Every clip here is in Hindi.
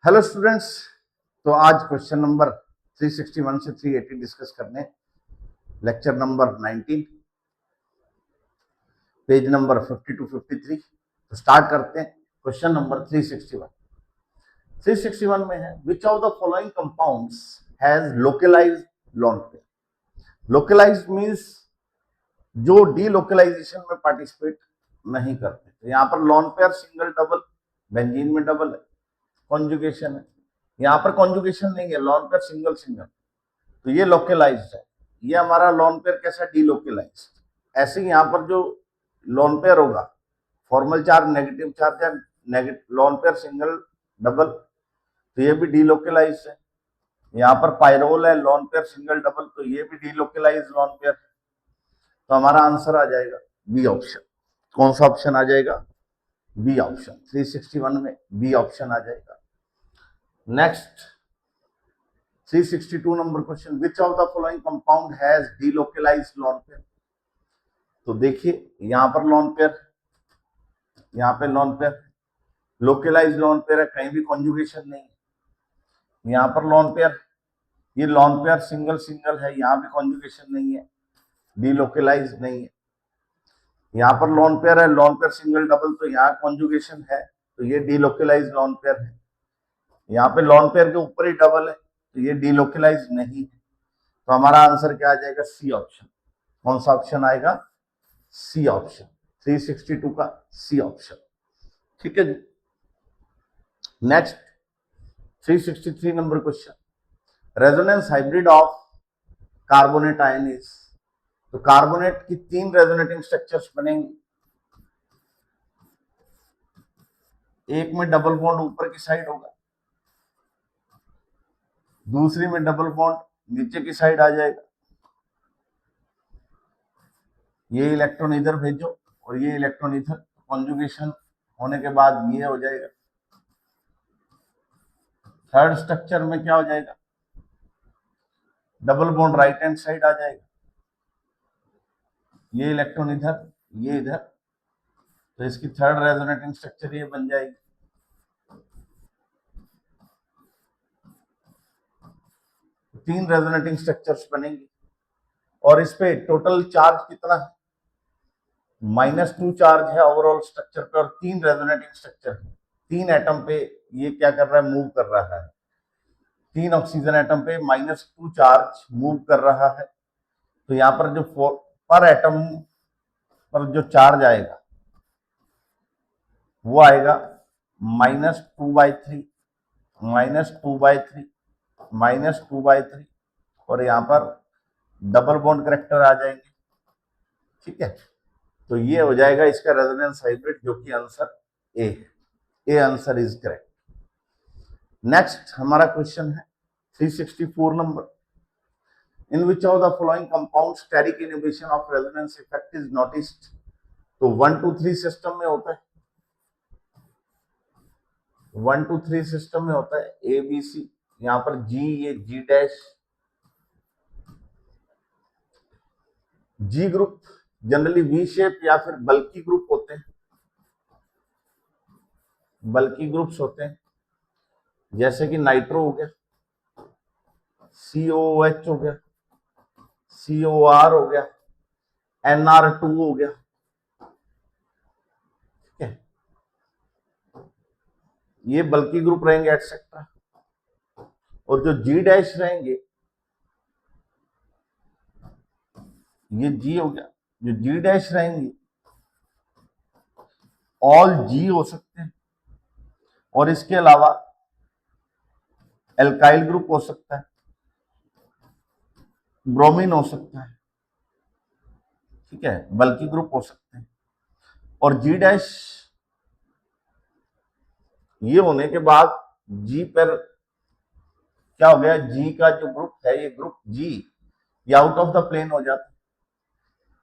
Hello students. तो आज क्वेश्चन नंबर 361 से 380 डिस्कस करने, lecture number 19, page number 50 to 53। तो स्टार्ट करते हैं। क्वेश्चन नंबर 361 में है, which of the following compounds has localised lone pair. Localised means जो डीलोकलाइजेशन में पार्टिसिपेट नहीं करते। तो यहाँ पर lone pair single double, benzene में डबल है, कॉन्जुगेशन है। यहाँ पर कॉन्जुगेशन नहीं है, लोन पेयर सिंगल सिंगल, तो ये लोकलाइज्ड है। ये हमारा लोन पेयर कैसा, डीलोकलाइज्ड। ऐसे ही यहाँ पर जो लोन पेयर होगा, फॉर्मल चार्ज नेगेटिव चार्ज है, negative loan pair single double, तो ये भी डीलोकलाइज्ड है। यहाँ पर पायरोल है, लोन पेयर सिंगल डबल, तो ये भी डीलोकलाइज्ड लोन पेयर। तो हमारा आंसर आ जाएगा बी ऑप्शन। कौन सा ऑप्शन आ जाएगा? B option. 361 में बी ऑप्शन आ जाएगा। Next 362 number question, which of the following compound has delocalised lone pair. तो देखिए यहाँ पर लोन पेयर, यहाँ पे lone pair, localised lone pair है, कहीं भी कॉन्जुगेशन नहीं है। यहाँ पर लोन पेयर, ये लोन पेयर सिंगल सिंगल है, यहाँ भी कॉन्जुगेशन नहीं है, डीलोकलाइज्ड नहीं है। यहाँ पर लोन पेयर है, लोन पेयर सिंगल डबल, तो यहाँ कॉन्जुगेशन है, तो ये डीलोकलाइज्ड लोन पेयर है। यहाँ पे लोन पेयर के ऊपर ही डबल है, तो ये डीलोकलाइज्ड नहीं है। तो हमारा आंसर क्या आ जाएगा? C option. कौन सा ऑप्शन आएगा? C option. 362 का सी ऑप्शन। ठीक है जी। Next 363 number question, resonance hybrid of carbonate ion is. तो कार्बोनेट की 3 रेजोनेटिंग स्ट्रक्चर्स बनेंगी। एक में डबल बॉन्ड ऊपर की साइड होगा, दूसरी में डबल बॉन्ड नीचे की साइड आ जाएगा। ये इलेक्ट्रॉन इधर भेजो और ये इलेक्ट्रॉन इधर, कॉन्जुगेशन होने के बाद ये हो जाएगा। थर्ड स्ट्रक्चर में क्या हो जाएगा? Double bond right hand side आ जाएगा, ये इलेक्ट्रॉन इधर, ये इधर, तो इसकी थर्ड रेजोनेटिंग स्ट्रक्चर ये बन जाएगी। तीन रेजोनेटिंग स्ट्रक्चर्स बनेंगी और इस पे टोटल चार्ज कितना है? -2 चार्ज है ओवरऑल स्ट्रक्चर पे, और 3 रेजोनेटिंग स्ट्रक्चर है। 3 एटम पे ये क्या कर रहा है? मूव कर रहा है। 3 ऑक्सीजन एटम पे -2 चार्ज मूव कर रहा है। तो यहाँ पर जो पर एटम पर जो चार्ज आएगा वो आएगा -2/3, -2/3, -2/3, और यहाँ पर डबल बॉन्ड करेक्टर आ जाएंगे। ठीक है, तो ये हो जाएगा इसका रेजोनेंस हाइब्रिड, जो कि answer A answer is correct. Next हमारा क्वेश्चन है 364 number, in which of the following compound steric inhibition of resonance effect is noticed. तो 1 2 3 सिस्टम में होता है, 1 2 3 सिस्टम में होता है, ए बी सी। यहाँ पर जी, ये जी डैश, जी ग्रुप जनरली वी शेप या फिर बल्की ग्रुप होते हैं, बल्की ग्रुप्स होते हैं, जैसे कि नाइट्रो हो गया, COOH हो गया, COR हो गया, NR2 हो गया। ठीक है, ये बल्की ग्रुप रहेंगे एटसेट्रा। और जो जी डैश रहेंगे, ये जी हो गया, जो जी डैश रहेंगे ऑल जी हो सकते हैं, और इसके अलावा एल्काइल ग्रुप हो सकता है, ब्रोमीन हो सकता है। ठीक है, बल्की ग्रुप हो सकते हैं। और जी डैश ये होने के बाद जी पर क्या हो गया? जी का जो ग्रुप है, ये ग्रुप जी ये आउट ऑफ द प्लेन हो जाता है।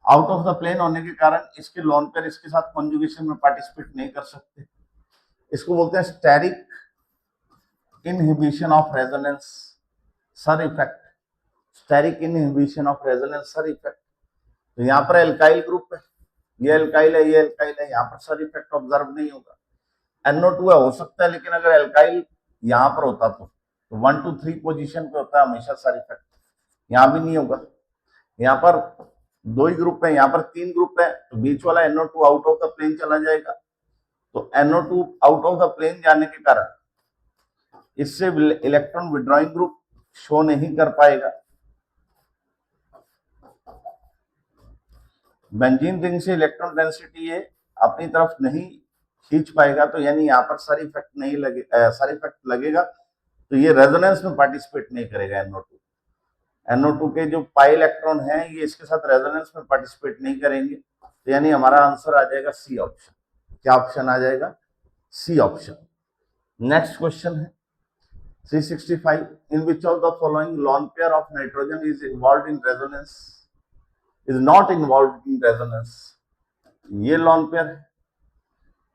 आउट ऑफ द प्लेन होने के कारण इसके लोन पेयर इसके साथ कॉन्जुगेशन में पार्टिसिपेट नहीं कर सकते। इसको बोलते हैं steric inhibition of resonance sir effect, steric inhibition of resonance sir effect. तो यहाँ पर एल्काइल ग्रुप है, ये एल्काइल है, ये एल्काइल है, यहाँ पर सर इफेक्ट ऑब्जर्व नहीं होगा। NO2 हो सकता है, लेकिन अगर एल्काइल यहां पर होता तो 1 to 3 पोजीशन पे होता है हमेशा सारी इफेक्ट, यहाँ भी नहीं होगा। यहाँ पर 2 ही ग्रुप है, यहाँ पर 3 ग्रुप है, तो बीच वाला NO2 out of the plane चला जाएगा। तो NO2 out of the plane जाने के कारण इससे इलेक्ट्रॉन विड्रॉइंग ग्रुप शो नहीं कर पाएगा। बेंजीन रिंग से इलेक्ट्रॉन डेंसिटी ये अपनी तरफ नहीं खींच पाएगा, तो यानी यहाँ पर सारी इफेक्ट नहीं लगे, सारी इफेक्ट लगेगा, तो ये रेजोनेंस में पार्टिसिपेट नहीं करेगा। NO2 के जो पाई इलेक्ट्रॉन है ये इसके साथ रेजोनेंस में पार्टिसिपेट नहीं करेंगे, तो यानी हमारा आंसर आ जाएगा सी ऑप्शन। क्या ऑप्शन आ जाएगा? C option. नेक्स्ट क्वेश्चन है 365, in which of the following lone pair of nitrogen is involve in resonance, is not involve in resonance. ये लॉन पेयर है,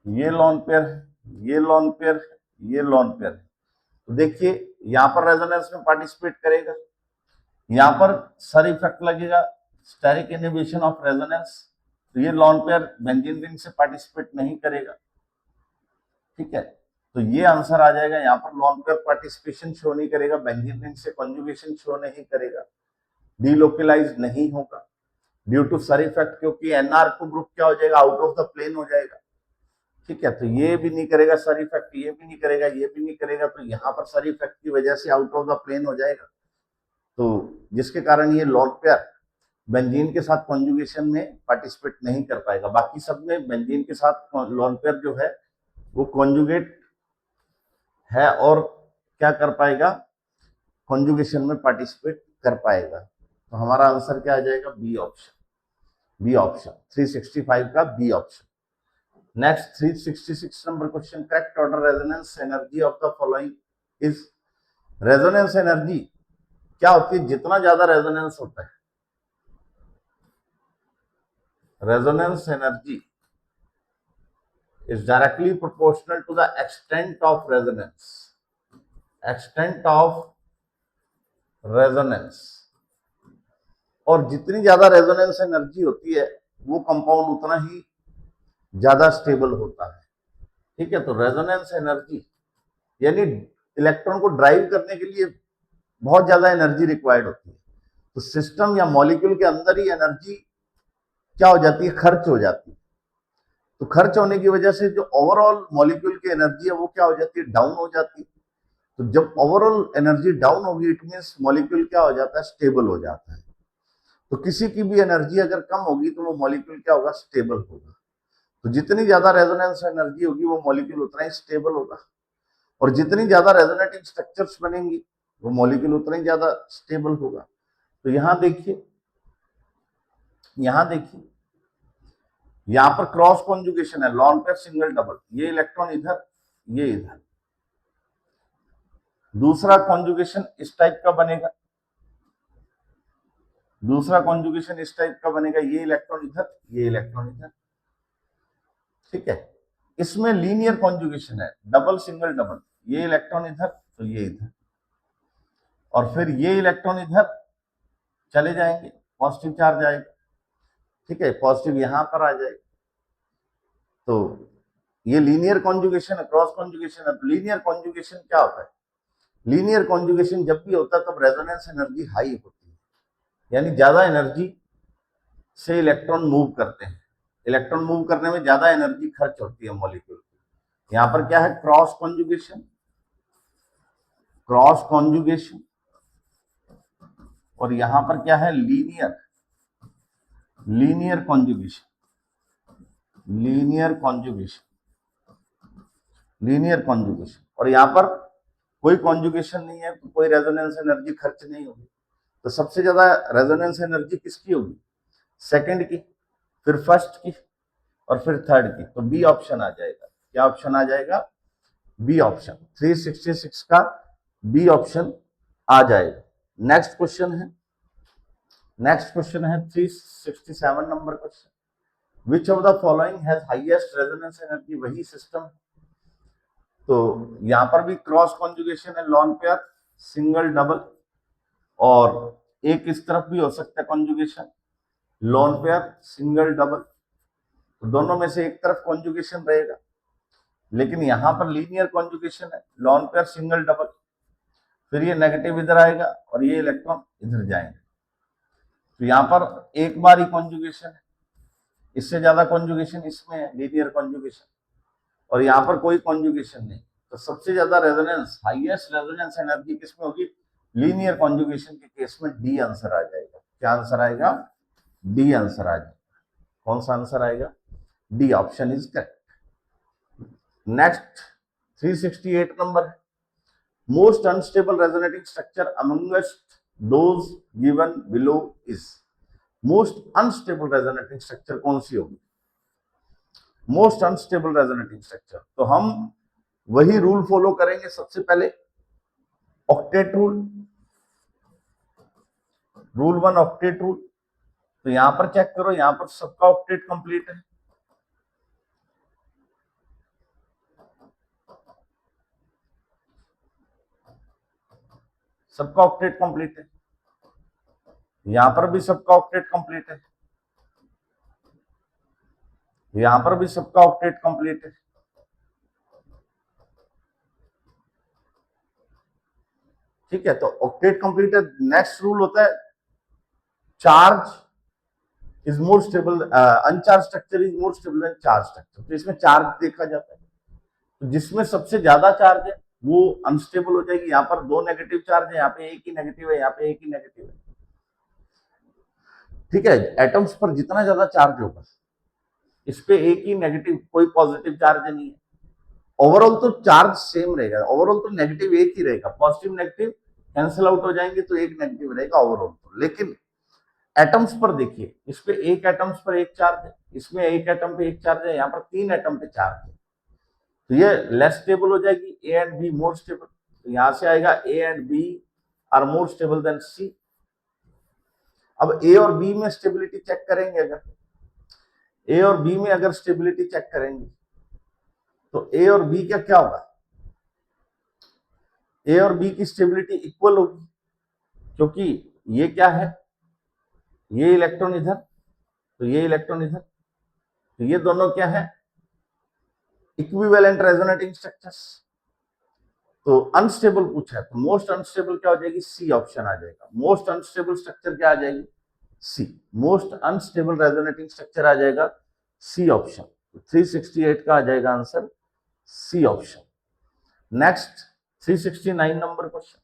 ये लॉन पेयर है, ये लॉन पेयर है, ये लॉन पेयर है। तो देखिए यहां पर रेजोनेंस में पार्टिसिपेट करेगा, यहां पर सर इफेक्ट लगेगा, स्टेरिक इनहिबिशन ऑफ रेजोनेंस, तो ये लॉन पेयर बेंजीन रिंग से पार्टिसिपेट नहीं करेगा। ठीक है, तो ये आंसर आ जाएगा। यहाँ पर लॉन पेयर पार्टिसिपेशन शो नहीं करेगा, बेंजीन रिंग से कॉन्जुगेशन शो नहीं करेगा, डीलोकलाइज नहीं होगा ड्यू टू सर इफेक्ट, क्योंकि NR2 ग्रुप क्या हो जाएगा? आउट ऑफ द प्लेन हो जाएगा। ठीक है, तो ये भी नहीं करेगा सर इफेक्ट, ये भी नहीं करेगा, ये भी नहीं करेगा, तो यहाँ पर सर इफेक्ट की वजह से आउट ऑफ द प्लेन हो जाएगा, तो जिसके कारण ये लॉन पेयर बेंजीन के साथ कॉन्जुगेशन में पार्टिसिपेट नहीं कर पाएगा। बाकी सब में बेंजीन के साथ लॉन पेयर जो है वो कॉन्जुगेट है और क्या कर पाएगा? कॉन्जुगेशन में पार्टिसिपेट कर पाएगा। तो हमारा आंसर क्या आ जाएगा? B option. बी ऑप्शन 365 का B option. Next 366 number question, correct order resonance energy of the following is. Resonance energy क्या होती है? जितना ज्यादा रेजोनेंस होता है, resonance energy is directly proportional to the extent of resonance, extent of resonance। और जितनी ज्यादा रेजोनेंस एनर्जी होती है वो कंपाउंड उतना ही ज्यादा स्टेबल होता है। ठीक है, तो रेजोनेंस एनर्जी यानी इलेक्ट्रॉन को ड्राइव करने के लिए बहुत ज्यादा एनर्जी रिक्वायर्ड होती है, तो सिस्टम या मॉलिक्यूल के अंदर ही एनर्जी क्या हो जाती है? खर्च हो जाती है। तो खर्च होने की वजह से जो ओवरऑल मॉलिक्यूल की एनर्जी है वो क्या हो जाती है? डाउन हो जाती है। तो जब ओवरऑल एनर्जी डाउन होगी इट मींस मॉलिक्यूल क्या हो जाता है? स्टेबल हो जाता है। तो किसी की भी एनर्जी अगर कम होगी तो वो मॉलिक्यूल क्या होगा? स्टेबल होगा। तो जितनी ज्यादा रेजोनेंस एनर्जी होगी वो मॉलिक्यूल उतना ही स्टेबल होगा, और जितनी ज्यादा रेजोनेटिंग स्ट्रक्चर्स बनेंगी वो मॉलिक्यूल उतना ही ज्यादा स्टेबल होगा। तो यहां देखिए, यहां देखिए, यहां पर क्रॉस कॉन्जुगेशन है, लॉन पेयर सिंगल डबल, ये इलेक्ट्रॉन इधर, ये इधर। दूसरा कॉन्जुगेशन इस टाइप का बनेगा, दूसरा कॉन्जुगेशन इस टाइप का बनेगा, ये इलेक्ट्रॉन इधर, ये इलेक्ट्रॉन इधर। ठीक है, इसमें लीनियर कॉन्जुगेशन है, डबल सिंगल डबल, ये इलेक्ट्रॉन इधर तो ये इधर, और फिर ये इलेक्ट्रॉन इधर चले जाएंगे, पॉजिटिव चार्ज आएगा। ठीक है, पॉजिटिव यहां पर आ जाएगा। तो ये लीनियर कॉन्जुगेशन है, क्रॉस कॉन्जुगेशन है। तो लीनियर कॉन्जुगेशन क्या होता है? लीनियर कॉन्जुगेशन जब भी होता है तब रेजोनेंस एनर्जी हाई होती है, यानी ज्यादा एनर्जी से इलेक्ट्रॉन मूव करते हैं। इलेक्ट्रॉन मूव करने में ज्यादा एनर्जी खर्च होती है मॉलिक्यूल की। यहां पर क्या है? क्रॉस कॉन्जुगेशन, क्रॉस कॉन्जुगेशन, और यहां पर क्या है? Linear, linear conjugation, linear conjugation, linear conjugation. और यहां पर कोई कॉन्जुगेशन नहीं है तो कोई रेजोनेंस एनर्जी खर्च नहीं होगी। तो सबसे ज्यादा रेजोनेंस एनर्जी किसकी होगी? सेकंड की, फिर फर्स्ट की, और फिर थर्ड की। तो बी ऑप्शन आ जाएगा। क्या ऑप्शन आ जाएगा? B option. 366 का बी ऑप्शन आ जाएगा। नेक्स्ट क्वेश्चन है, नेक्स्ट क्वेश्चन है 367 number question, which of the following has highest resonance energy. वही सिस्टम, तो यहां पर भी क्रॉस कॉन्जुगेशन है, लॉन पेयर सिंगल डबल, और एक इस तरफ भी हो सकता है conjugation, lone pair single double. तो दोनों में से एक तरफ कॉन्जुगेशन रहेगा, लेकिन यहां पर लीनियर कॉन्जुगेशन है, लॉन पेयर सिंगल डबल, फिर ये नेगेटिव इधर आएगा और ये इलेक्ट्रॉन इधर जाएंगे, तो यहां पर एक बार ही कॉन्जुगेशन है, इससे ज्यादा कॉन्जुगेशन इसमें है, लीनियर कॉन्जुगेशन, और यहां पर कोई कॉन्जुगेशन नहीं, तो सबसे ज्यादा रेजोनेंस, हाईएस्ट रेजोनेंस एनर्जी किसमें होगी, लीनियर कॉन्जुगेशन के केस में डी आंसर आ जाएगा। क्या आंसर आएगा, डी आंसर आ जाएगा। कौन सा आंसर आएगा, D option is correct. Next 368 number है, most unstable resonating structure amongst those given below is, most unstable resonating structure कौन सी होगी, मोस्ट अनस्टेबल रेजोनेटिंग स्ट्रक्चर, तो हम वही रूल फॉलो करेंगे। सबसे पहले octet rule, rule 1 octet rule, तो यहां पर चेक करो, यहां पर सबका ऑक्टेट कंप्लीट है, सबका ऑक्टेट कंप्लीट है, यहां पर भी सबका ऑक्टेट कंप्लीट है, यहां पर भी सबका ऑक्टेट कंप्लीट है। ठीक है, तो ऑक्टेट कंप्लीट है। नेक्स्ट रूल होता है charge is more stable, अनचार्ज structure is more stable then charge structure, तो इसमें चार्ज देखा जाता है, तो जिसमें सबसे ज्यादा चार्ज है वो अनस्टेबल हो जाएगी। यहाँ पर दो नेगेटिव चार्ज है, यहाँ पे एक ही नेगेटिव है, यहाँ पे एक ही नेगेटिव है। ठीक है, एटम्स पर जितना ज्यादा चार्ज होगा इस पे एक ही नेगेटिव, कोई पॉजिटिव चार्ज नहीं है। ओवरऑल तो चार्ज सेम रहेगा, ओवरऑल तो नेगेटिव एक ही रहेगा, पॉजिटिव नेगेटिव कैंसिल आउट हो जाएंगे तो एक नेगेटिव रहेगा ओवरऑल तो। लेकिन एटम्स पर देखिए, इस पे एक एटम्स पर एक चार्ज है, इसमें एक एटम पे एक चार्ज है, यहाँ पर 3 एटम पे चार्ज है, तो ये लेस स्टेबल हो जाएगी, A and B more stable, तो यहां से आएगा A and B are more stable than C. अब ए और बी में स्टेबिलिटी चेक करेंगे, अगर ए और बी में अगर स्टेबिलिटी चेक करेंगे तो ए और बी का क्या होगा, ए और बी की स्टेबिलिटी इक्वल होगी, क्योंकि ये क्या है, ये इलेक्ट्रॉन इधर, तो ये इलेक्ट्रॉन इधर, तो ये दोनों क्या है, इक्विवेलेंट रेजोनेटिंग स्ट्रक्चर्स। तो अनस्टेबल पूछा है, तो मोस्ट अनस्टेबल क्या हो जाएगी, सी ऑप्शन आ जाएगा। मोस्ट अनस्टेबल स्ट्रक्चर क्या आ जाएगी, C, most unstable resonating structure आ जाएगा सी ऑप्शन। 368 का आ जाएगा answer C option. Next 369 number question,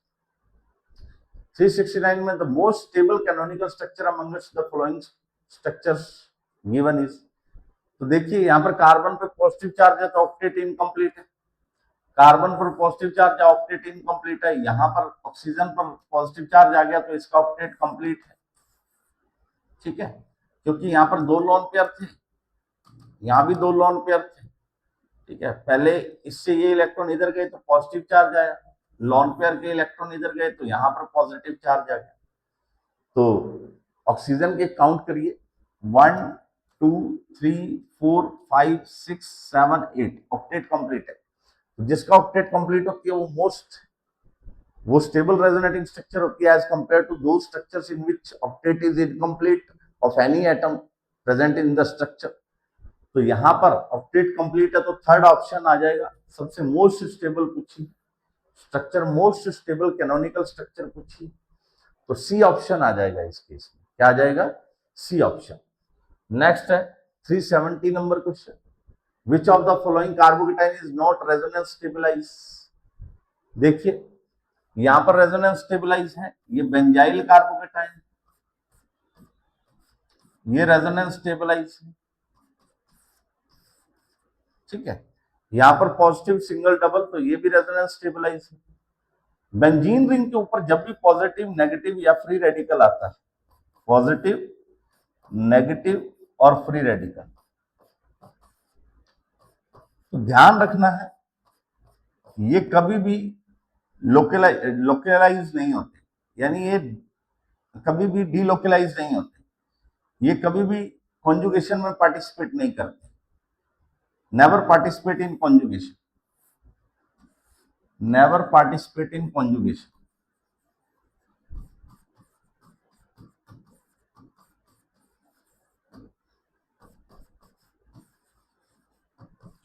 369 में the most stable canonical structure amongst the following structures given is, तो देखिए यहां पर कार्बन पे पॉजिटिव चार्ज है तो ऑक्टेट इनकम्प्लीट है, कार्बन पर पॉजिटिव चार्ज है ऑक्टेट इनकम्प्लीट है, यहां पर ऑक्सीजन पर पॉजिटिव चार्ज आ गया तो इसका ऑक्टेट कंप्लीट है। ठीक है, क्योंकि यहां पर दो लोन पेयर थे, यहां भी दो लोन पेयर थे। ठीक है, पहले इससे ये इलेक्ट्रॉन इधर गए तो पॉजिटिव चार्ज आया, लोन पेयर के इलेक्ट्रॉन इधर गए तो यहां पर पॉजिटिव चार्ज आ गया। तो ऑक्सीजन के काउंट करिए, 1 2 3 4 5 6 7 8, ऑक्टेट कंप्लीट है, जिसका ऑक्टेट कंप्लीट होती है वो स्टेबल रेजोनेटिंग स्ट्रक्चर होती है एज कंपेयर टू दो structures in which octet is incomplete of any atom present in the structure. तो यहां पर ऑक्टेट कंप्लीट है तो थर्ड ऑप्शन आ जाएगा। सबसे मोस्ट स्टेबल पूछी structure, most stable canonical structure पूछी तो सी ऑप्शन आ जाएगा इस केस में। क्या आ जाएगा, सी ऑप्शन। नेक्स्ट है 370 number question, which of the following carbocation is not resonance stabilise. देखिए यहां पर रेजोनेंस स्टेबलाइज है, ये बेंजाइल कार्बोकेटाइन, ये रेजोनेंस स्टेबलाइज है। ठीक है, यहां पर पॉजिटिव सिंगल डबल तो ये भी रेजोनेंस स्टेबलाइज है। बेंजीन रिंग के ऊपर जब भी पॉजिटिव नेगेटिव या फ्री रेडिकल आता है, पॉजिटिव नेगेटिव और फ्री रेडिकल, तो ध्यान रखना है ये कभी भी लोकलाइज नहीं होते, यानी ये कभी भी डीलोकलाइज नहीं होते, ये कभी भी कॉन्जुगेशन में पार्टिसिपेट नहीं करते, never participate in conjugation, never participate in conjugation.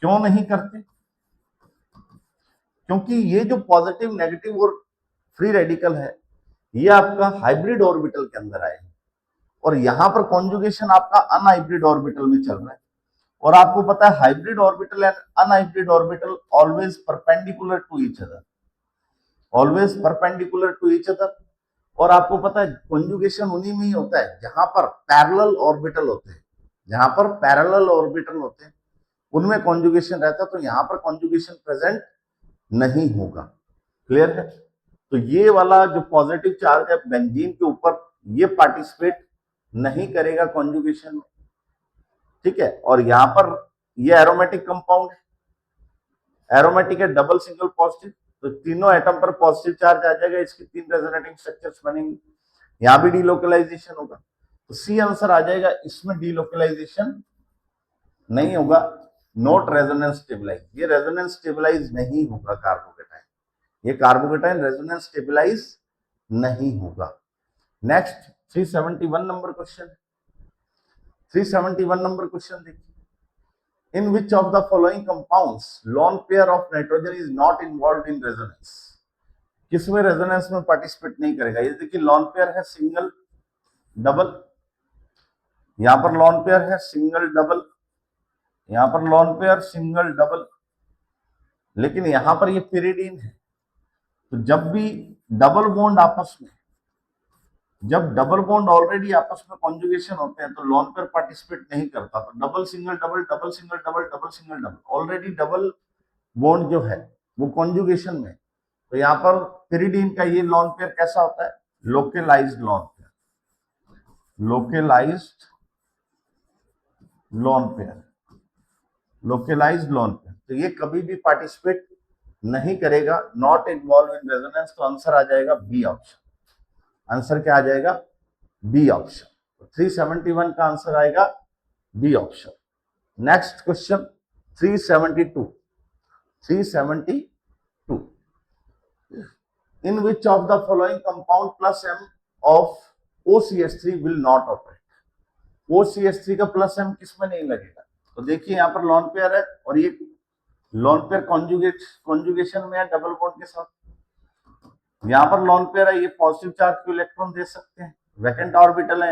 क्यों नहीं करते, क्योंकि ये जो पॉजिटिव, नेगेटिव और फ्री रेडिकल है ये आपका हाइब्रिड ऑर्बिटल के अंदर आए और यहां पर कॉन्जुगेशन आपका अनहाइब्रिड ऑर्बिटल में चल रहा है। और आपको पता है hybrid orbital and unhybrid orbital always perpendicular to each other, always perpendicular to each other. और आपको पता है कॉन्जुगेशन उन्हीं में ही होता है जहां पर पैरेलल ऑर्बिटल होते हैं, जहां पर पैरेलल ऑर्बिटल होते हैं उनमें कॉन्जुगेशन रहता है। तो यहां पर कॉन्जुगेशन प्रेजेंट नहीं होगा। क्लियर है? तो ये वाला जो पॉजिटिव चार्ज है बेंजीन के ऊपर ये पार्टिसिपेट नहीं करेगा कॉन्जुगेशन में, ठीक है। और यहां पर ये एरोमेटिक कंपाउंड है, एरोमेटिक है, डबल सिंगल पॉजिटिव, तो तीनों एटम पर पॉजिटिव चार्ज आ जाएगा, इसकी 3 रेजोनेटिंग स्ट्रक्चर्स बनेंगे, यहां भी डीलोकलाइजेशन होगा। तो सी आंसर आ जाएगा, इसमें डीलोकलाइजेशन नहीं होगा, नॉट रेजोनेंस स्टेबलाइज, ये रेजोनेंस स्टेबलाइज नहीं होगा कार्बोकेटाइन, ये कार्बोकेटाइन रेजोनेंस स्टेबलाइज नहीं होगा। Next 371 number question, 371 number question देखिए, in which of the following compounds lone pair of nitrogen is not involved in resonance, किसमें रेजोनेंस में पार्टिसिपेट नहीं करेगा। ये देखिए लॉन पेयर है सिंगल डबल, यहां पर लॉन पेयर है सिंगल डबल, यहां पर लॉन पेयर सिंगल डबल, लेकिन यहां पर ये पिरिडीन है। तो जब भी डबल बॉन्ड आपस में, जब डबल बॉन्ड ऑलरेडी आपस में कॉन्जुगेशन होते हैं तो लॉन पेयर पार्टिसिपेट नहीं करता। तो double single double, double single double, double single double, already double bond जो है वो कॉन्जुगेशन में। तो यहाँ पर पिरिडीन का ये लॉन पेयर कैसा होता है, localised lone pair, localised lone pair, localised lone pair. तो ये कभी भी पार्टिसिपेट नहीं करेगा, नॉट इन्वॉल्व इन रेजोनेंस। तो आंसर आ जाएगा बी ऑप्शन, आंसर क्या आ जाएगा, बी ऑप्शन। 371 का आंसर आएगा B option. Next question 372, 372, in which of the following compound plus m of OCH3 will not operate, OCH3 का प्लस m किसमें नहीं लगेगा। तो देखिए यहाँ पर लॉन पेयर है और ये लॉन पेयर कॉन्जुगेशन में है डबल बॉन्ड के साथ, यहाँ पर लॉन पेयर है, ये पॉजिटिव चार्ज को इलेक्ट्रॉन दे सकते हैं, वैकेंट ऑर्बिटल है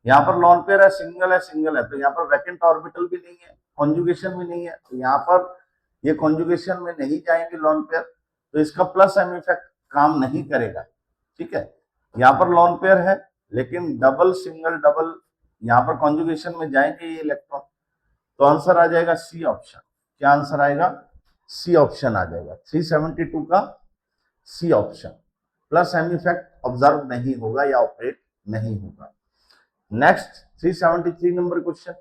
यहाँ पर लॉन पेयर है सिंगल है, तो यहाँ पर वैकेंट ऑर्बिटल भी नहीं है, कॉन्जुगेशन भी नहीं है, तो यहाँ पर ये कॉन्जुगेशन में नहीं जाएंगे लॉन पेयर, तो इसका प्लस एम इफेक्ट काम नहीं करेगा, ठीक है। यहाँ पर लॉन पेयर है लेकिन डबल सिंगल डबल यहाँ पर कॉन्जुगेशन में जाएंगे ये इलेक्ट्रॉन, तो आंसर आ जाएगा सी ऑप्शन। क्या आंसर आएगा, सी ऑप्शन आ जाएगा 372 का C option. Plus M effect observe नहीं होगा या ऑपरेट नहीं होगा। Next 373 number question,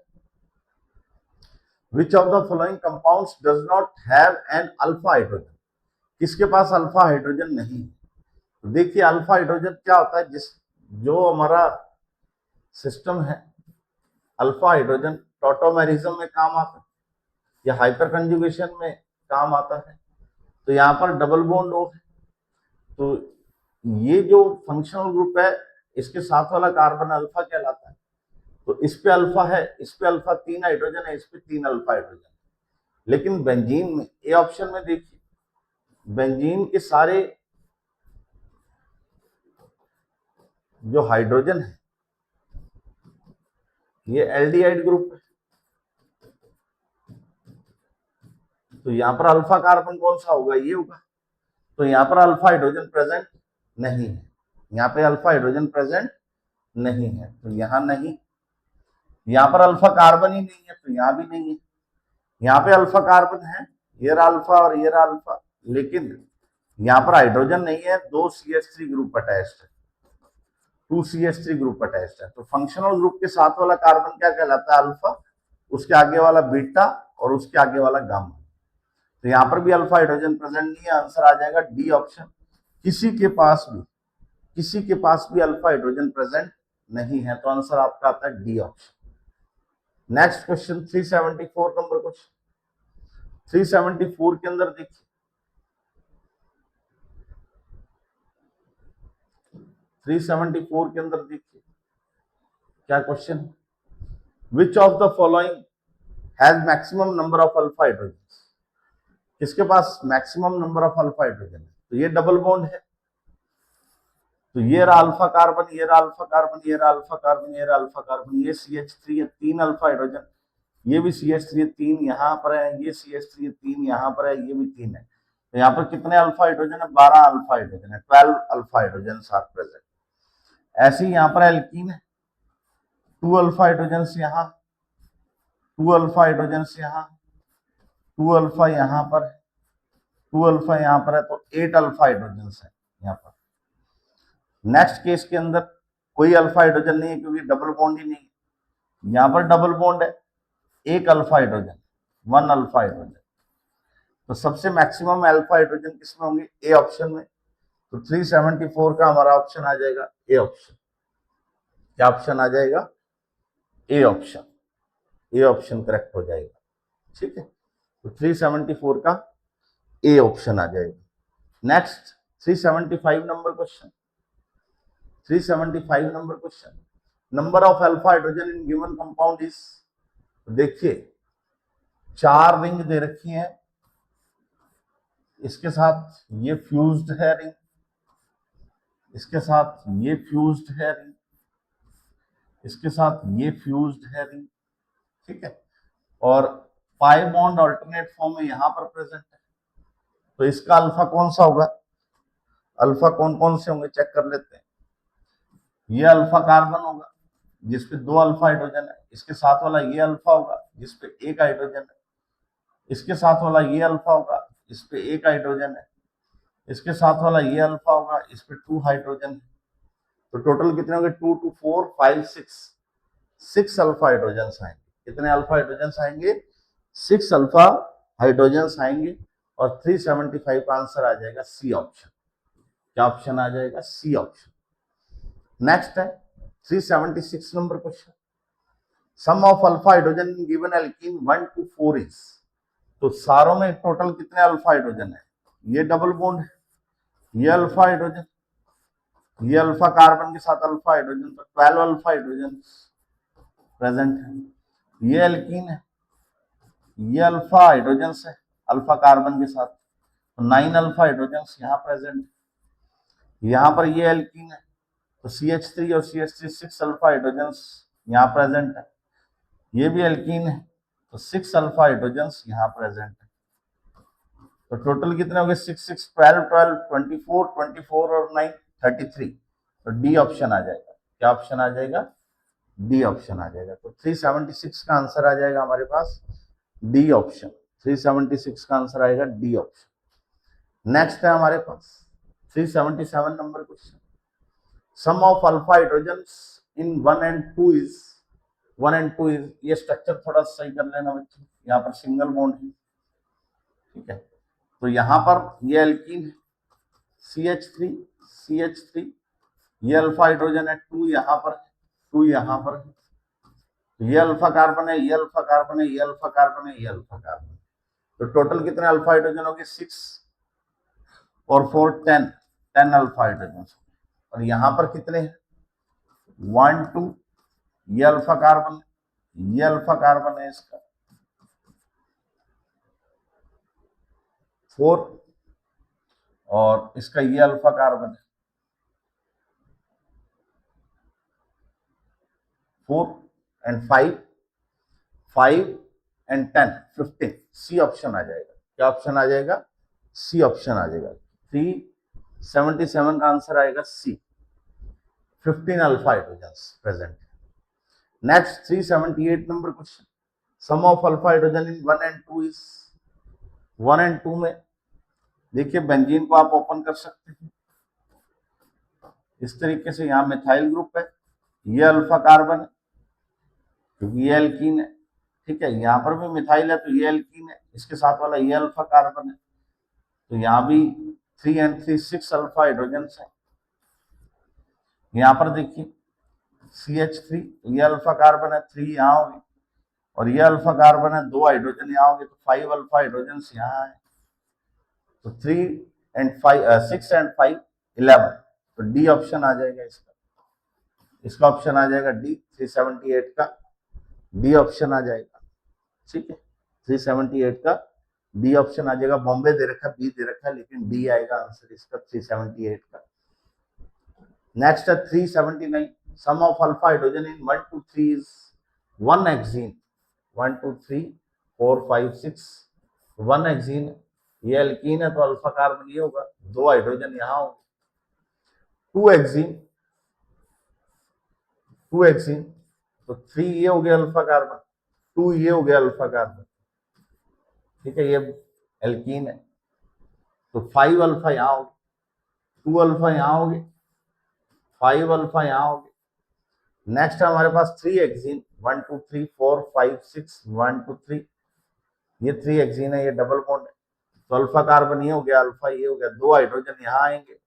which of the following compounds does not have an alpha hydrogen, किसके पास अल्फा हाइड्रोजन नहीं। तो देखिए अल्फा हाइड्रोजन क्या होता है, जिस जो हमारा सिस्टम है अल्फा हाइड्रोजन टॉटोमेरिज्म में काम आता है या हाइपर कंजुगेशन में काम आता है। तो यहाँ पर डबल बॉन्ड O है, तो ये जो फंक्शनल ग्रुप है इसके साथ वाला कार्बन अल्फा कहलाता है। तो इस पे अल्फा है, इस पे अल्फा 3 हाइड्रोजन है, इस पे 3 अल्फा हाइड्रोजन। लेकिन बेंजीन में ए ऑप्शन में देखिए बेंजीन के सारे जो हाइड्रोजन है ये एल्डिहाइड ग्रुप है, तो यहाँ पर अल्फा कार्बन कौन सा होगा, ये होगा। तो यहाँ पर अल्फा हाइड्रोजन प्रेजेंट नहीं है, यहाँ पे अल्फा हाइड्रोजन प्रेजेंट नहीं है, तो यहाँ नहीं। यहाँ पर अल्फा कार्बन ही नहीं है तो यहाँ भी नहीं है। यहाँ पे अल्फा कार्बन है, ये रहा अल्फा और ये रहा अल्फा, लेकिन यहाँ पर हाइड्रोजन नहीं है, 2 CH3 ग्रुप अटैच्ड है, 2 CH3 ग्रुप अटैच्ड है। तो फंक्शनल ग्रुप के साथ वाला कार्बन क्या कहलाता है, अल्फा, उसके आगे वाला बीटा और उसके आगे वाला गामा। तो यहाँ पर भी अल्फा हाइड्रोजन प्रेजेंट नहीं है, आंसर आ जाएगा डी ऑप्शन। किसी के पास भी अल्फा हाइड्रोजन प्रेजेंट नहीं है, तो आंसर आपका आता है D option. Next question 374 number question, 374 के अंदर देखिए 374 के अंदर देखिए क्या क्वेश्चन, which of the following has maximum number of alpha hydrogen, किसके पास maximum number of alpha hydrogen है? तो ये डबल बॉन्ड है, तो ये रहा अल्फा कार्बन, ये रहा अल्फा कार्बन, ये रहा अल्फा कार्बन, ये रहा अल्फा कार्बन, ये CH3 है, 3 अल्फा हाइड्रोजन, ये भी CH3 है, 3 यहाँ पर है, ये CH3 है, 3 यहाँ पर है, ये भी 3 है। तो यहाँ पर कितने अल्फा हाइड्रोजन है? 12 अल्फा हाइड्रोजन है, 12 अल्फा हाइड्रोजन आर प्रेजेंट। ऐसे ही यहाँ पर एल्कीन है, 2 अल्फा हाइड्रोजन यहाँ, 2 अल्फा हाइड्रोजन यहाँ, 2 अल्फा यहाँ पर, 2 अल्फा यहाँ पर है, तो 8 अल्फा हाइड्रोजन है यहाँ पर। नेक्स्ट केस के अंदर कोई अल्फा हाइड्रोजन नहीं है क्योंकि डबल बॉन्ड ही नहीं है। यहाँ पर डबल बॉन्ड है, 1 अल्फा हाइड्रोजन, 1 अल्फा हाइड्रोजन। तो सबसे मैक्सिमम अल्फा हाइड्रोजन किसमें होंगे? ए ऑप्शन में। तो 374 का हमारा ऑप्शन आ जाएगा ए ऑप्शन। क्या ऑप्शन आ जाएगा? A option. A option correct हो जाएगा, ठीक है। तो 374 का ए ऑप्शन आ जाएगा। Next 375 number question. 375 number question, number of alpha hydrogen in given compound is. देखिए 4 रिंग दे रखी हैं, इसके साथ ये फ्यूज्ड है रिंग, इसके साथ ये फ्यूज्ड है रिंग, इसके साथ ये फ्यूज्ड है रिंग, ठीक है। और पाई बॉन्ड अल्टरनेट फॉर्म में यहां पर प्रेजेंट है। तो इसका अल्फा कौन सा होगा? अल्फा कौन कौन से होंगे चेक कर लेते हैं। ये अल्फा कार्बन होगा जिसपे 2 अल्फा हाइड्रोजन है, इसके साथ वाला ये अल्फा होगा जिसपे 1 हाइड्रोजन है, इसके साथ वाला ये अल्फा होगा इसपे 1 हाइड्रोजन है, इसके साथ वाला ये अल्फा होगा इसपे 2 हाइड्रोजन है। तो टोटल कितने होंगे? 2 2 4 5 6 अल्फा हाइड्रोजन आएंगे। कितने अल्फा हाइड्रोजन आएंगे? 6 अल्फा हाइड्रोजन आएंगे। और 375 का आंसर आ जाएगा सी ऑप्शन। क्या ऑप्शन आ जाएगा? C option. नेक्स्ट है 376 number question, sum of alpha hydrogen in given alkene 1 to 4 is. तो सारों में टोटल कितने अल्फा हाइड्रोजन है? ये डबल बॉन्ड है, ये अल्फा हाइड्रोजन, ये अल्फा कार्बन के साथ अल्फा हाइड्रोजन, तो 12 अल्फा हाइड्रोजन प्रेजेंट है। ये एल्कीन है, ये अल्फा हाइड्रोजन है अल्फा कार्बन के साथ, तो 9 अल्फा हाइड्रोजन यहाँ प्रेजेंट है। यहाँ पर ये एल्कीन है, तो CH3 और CH3 6 अल्फा हाइड्रोजन यहाँ प्रेजेंट है। ये भी एल्कीन है, तो 6 अल्फा हाइड्रोजन यहाँ प्रेजेंट है। तो टोटल कितने हो गए? 6 6 12 12 24 24 और 9 33। तो डी ऑप्शन आ जाएगा। क्या ऑप्शन आ जाएगा? डी ऑप्शन आ जाएगा। तो 376 का आंसर आ जाएगा हमारे पास डी ऑप्शन। 376 का आंसर आएगा डी ऑप्शन। नेक्स्ट है हमारे पास 377 number question, sum of alpha hydrogen in 1 and 2 is. 1 and 2 is, ये स्ट्रक्चर थोड़ा सही कर लेना बच्चों, यहाँ पर सिंगल बॉन्ड है, ठीक है। तो यहाँ पर ये एल्कीन है, CH3 CH3, ये अल्फा हाइड्रोजन है, 2 यहाँ पर है, 2 यहाँ पर है, ये अल्फा कार्बन है, ये अल्फा कार्बन है, ये अल्फा कार्बन है, ये अल्फा कार्बन है। तो टोटल कितने अल्फा हाइड्रोजन हो गए? 6 और 4 10 अल्फा हाइड्रोजन। और यहाँ पर कितने हैं? 1 2, ये अल्फा कार्बन, ये अल्फा कार्बन है इसका, 4 और इसका ये अल्फा कार्बन है, 4 and 5 and 10 15। सी ऑप्शन आ जाएगा। क्या ऑप्शन आ जाएगा? सी ऑप्शन आ जाएगा। 377 का आंसर आएगा C, 15 alpha hydrogen present. Next 378 number question, sum of alpha hydrogen in 1 and 2 is. 1 and 2 में देखिए बेंजीन को आप ओपन कर सकते हैं इस तरीके से। यहाँ मिथाइल ग्रुप है, ये अल्फा कार्बन है क्योंकि ये एल्कीन है, ठीक है। यहाँ पर भी मिथाइल है तो ये एल्कीन है, इसके साथ वाला ये अल्फा कार्बन है, तो यहाँ भी 3 and 3 6 अल्फा हाइड्रोजन है। यहाँ पर देखिए CH3, ये अल्फा कार्बन है, 3 यहाँ होगी, और ये अल्फा कार्बन है, 2 हाइड्रोजन यहाँ होंगे, तो 5 अल्फा हाइड्रोजन यहाँ है। तो 3 and 5 6 and 5 11। तो डी ऑप्शन आ जाएगा इसका। इसका ऑप्शन आ जाएगा डी, 378 का डी ऑप्शन आ जाएगा, ठीक है। 378 का डी ऑप्शन आ जाएगा। बॉम्बे दे रखा है, बी दे रखा है, लेकिन डी आएगा आंसर इसका 378 का। नेक्स्ट है 379, sum of alpha hydrogen in 1 2 3 is 1 hexene. 1 2 3 4 5 6 1 hexene, ये एल्कीन है तो अल्फा कार्बन ये होगा, 2 हाइड्रोजन यहाँ होंगे। 2 हेक्सेन, 2 हेक्सेन तो 3 ये हो गया अल्फा कार्बन, 2 ये हो गया अल्फा कार्बन, ठीक है, ये एल्कीन है। तो 5 अल्फा यहाँ होगी, 2 अल्फा यहाँ होगी, 5 अल्फा यहाँ होगी। नेक्स्ट है हमारे पास 3 हेक्सेन, 1 2 3 4 5 6 1 2 3, ये 3 हेक्सेन है, ये डबल बॉन्ड है, तो अल्फा कार्बन ये हो गया, अल्फा ये हो गया, 2 हाइड्रोजन यहाँ आएंगे,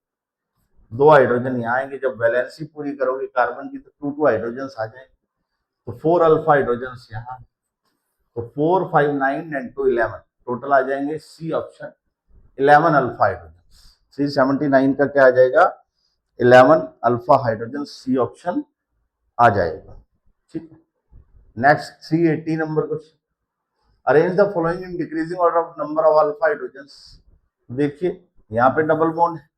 2 हाइड्रोजन यहाँ आएंगे। जब वैलेंसी पूरी करोगे कार्बन की तो 2 हाइड्रोजन आ जाएंगे, तो 4 अल्फा हाइड्रोजन यहाँ, तो 4 5 9 एंड 2 11, टोटल आ जाएंगे सी ऑप्शन 11 अल्फा हाइड्रोजन। 379 का क्या आ जाएगा, 11 अल्फा हाइड्रोजन, सी ऑप्शन आ जाएगा। ठीक है, next 380 number question, arrange the following in decreasing order of number of alpha hydrogen. देखिए यहाँ पे डबल बॉन्ड है,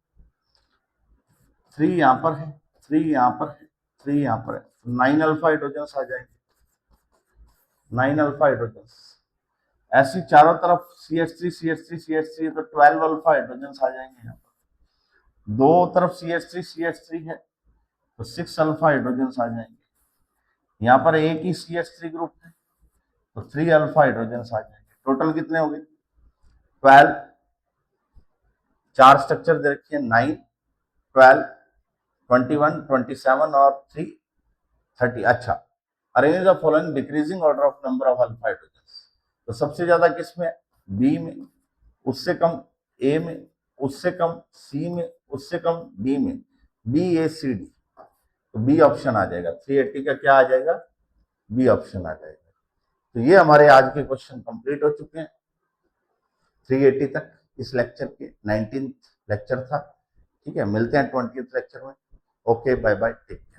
3 यहाँ पर है, 3 यहाँ पर है, 3 यहाँ पर है, 9 अल्फा हाइड्रोजन आ जाएंगे, 9 अल्फा हाइड्रोजन। ऐसी चारों तरफ CH3 CH3 CH3 तो 12 अल्फा हाइड्रोजन आ जाएंगे। यहाँ पर दो तरफ CH3 CH3 है तो 6 अल्फा हाइड्रोजन आ जाएंगे। यहाँ पर एक ही CH3 ग्रुप है तो 3 अल्फा हाइड्रोजन आ जाएंगे। टोटल कितने हो गए, 12, 4 स्ट्रक्चर दे रखिए, 9 12 21 27 और 3 30। अच्छा, arrange the following decreasing order of number of alpha hydrogen. तो सबसे ज्यादा किस में, बी में, उससे कम ए में, उससे कम सी में, उससे कम डी में, बी ए सी डी, तो बी ऑप्शन आ जाएगा। 380 का क्या आ जाएगा, बी ऑप्शन आ जाएगा। तो ये हमारे आज के क्वेश्चन कंप्लीट हो चुके हैं 380 तक। इस लेक्चर के 19th लेक्चर था। ठीक है, मिलते हैं 20th लेक्चर में। Okay, bye bye, take care.